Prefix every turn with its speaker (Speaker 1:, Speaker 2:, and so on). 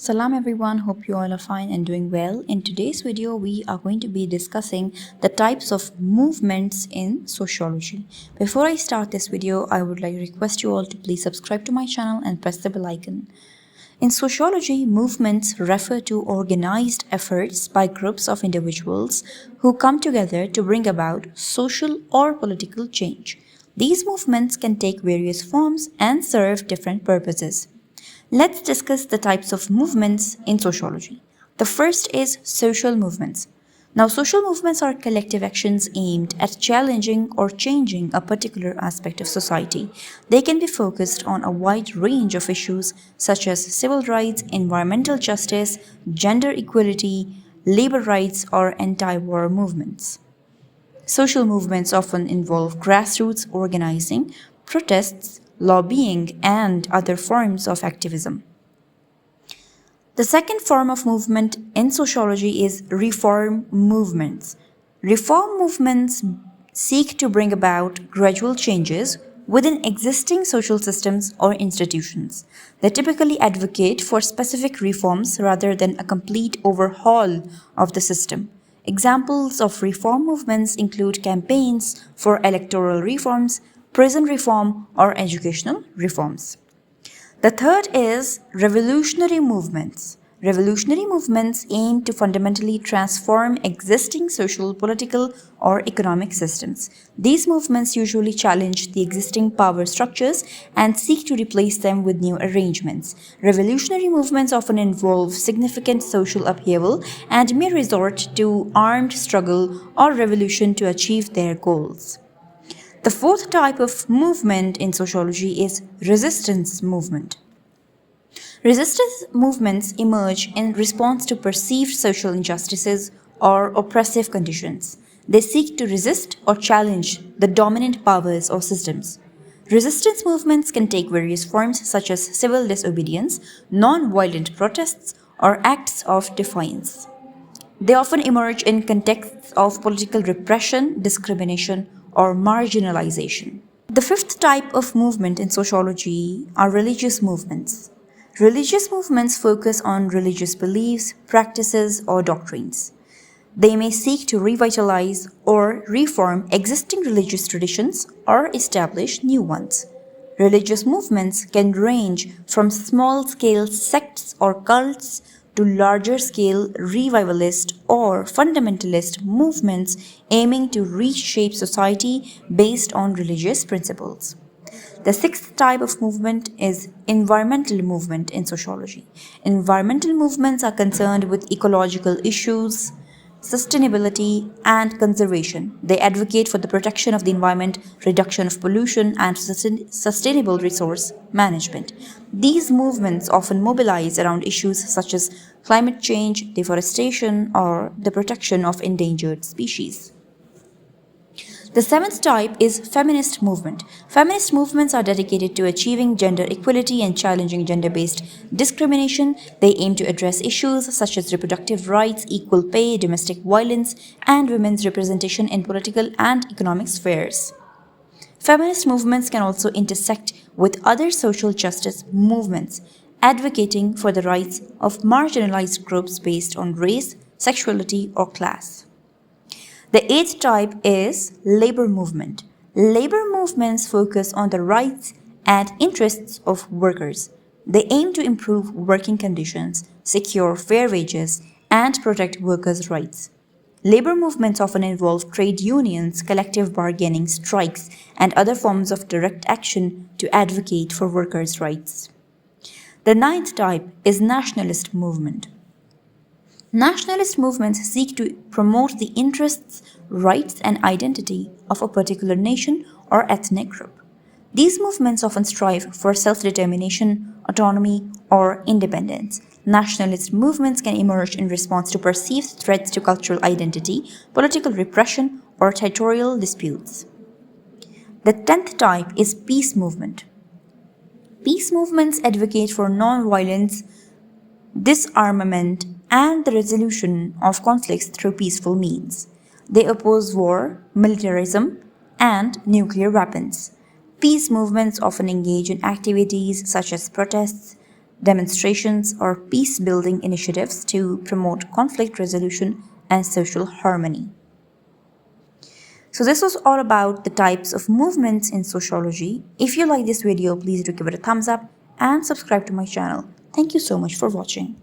Speaker 1: Salam everyone, hope you all are fine and doing well. In today's video, we are going to be discussing the types of movements in sociology. Before I start this video, I would like to request you all to please subscribe to my channel and press the bell icon. In sociology, movements refer to organized efforts by groups of individuals who come together to bring about social or political change. These movements can take various forms and serve different purposes. Let's discuss the types of movements in sociology. The first is social movements. Now, social movements are collective actions aimed at challenging or changing a particular aspect of society. They can be focused on a wide range of issues such as civil rights, environmental justice, gender equality, labor rights, or anti-war movements. Social movements often involve grassroots organizing, protests, lobbying, and other forms of activism. The second form of movement in sociology is reform movements. Reform movements seek to bring about gradual changes within existing social systems or institutions. They typically advocate for specific reforms rather than a complete overhaul of the system. Examples of reform movements include campaigns for electoral reforms, prison reform, or educational reforms. The third is revolutionary movements. Revolutionary movements aim to fundamentally transform existing social, political, or economic systems. These movements usually challenge the existing power structures and seek to replace them with new arrangements. Revolutionary movements often involve significant social upheaval and may resort to armed struggle or revolution to achieve their goals. The fourth type of movement in sociology is resistance movement. Resistance movements emerge in response to perceived social injustices or oppressive conditions. They seek to resist or challenge the dominant powers or systems. Resistance movements can take various forms such as civil disobedience, non-violent protests, or acts of defiance. They often emerge in contexts of political repression, discrimination, or marginalization. The fifth type of movement in sociology are religious movements. Religious movements focus on religious beliefs, practices, or doctrines. They may seek to revitalize or reform existing religious traditions or establish new ones. Religious movements can range from small-scale sects or cults to larger-scale revivalist or fundamentalist movements aiming to reshape society based on religious principles. The sixth type of movement is environmental movement in sociology. Environmental movements are concerned with ecological issues, sustainability, and conservation. They advocate for the protection of the environment, reduction of pollution, and sustainable resource management. These movements often mobilize around issues such as climate change, deforestation, or the protection of endangered species. The seventh type is feminist movement. Feminist movements are dedicated to achieving gender equality and challenging gender-based discrimination. They aim to address issues such as reproductive rights, equal pay, domestic violence, and women's representation in political and economic spheres. Feminist movements can also intersect with other social justice movements, advocating for the rights of marginalized groups based on race, sexuality, or class. The eighth type is labor movement. Labor movements focus on the rights and interests of workers. They aim to improve working conditions, secure fair wages, and protect workers' rights. Labor movements often involve trade unions, collective bargaining, strikes, and other forms of direct action to advocate for workers' rights. The ninth type is nationalist movement. Nationalist movements seek to promote the interests, rights, and identity of a particular nation or ethnic group. These movements often strive for self-determination, autonomy, or independence. Nationalist movements can emerge in response to perceived threats to cultural identity, political repression, or territorial disputes. The 10th type is peace movement. Peace movements advocate for non-violence, disarmament, and the resolution of conflicts through peaceful means. They oppose war, militarism, and nuclear weapons. Peace movements often engage in activities such as protests, demonstrations, or peace building initiatives to promote conflict resolution and social harmony. So this was all about the types of movements in sociology. If you like this video, please do give it a thumbs up and subscribe to my channel. Thank you so much for watching.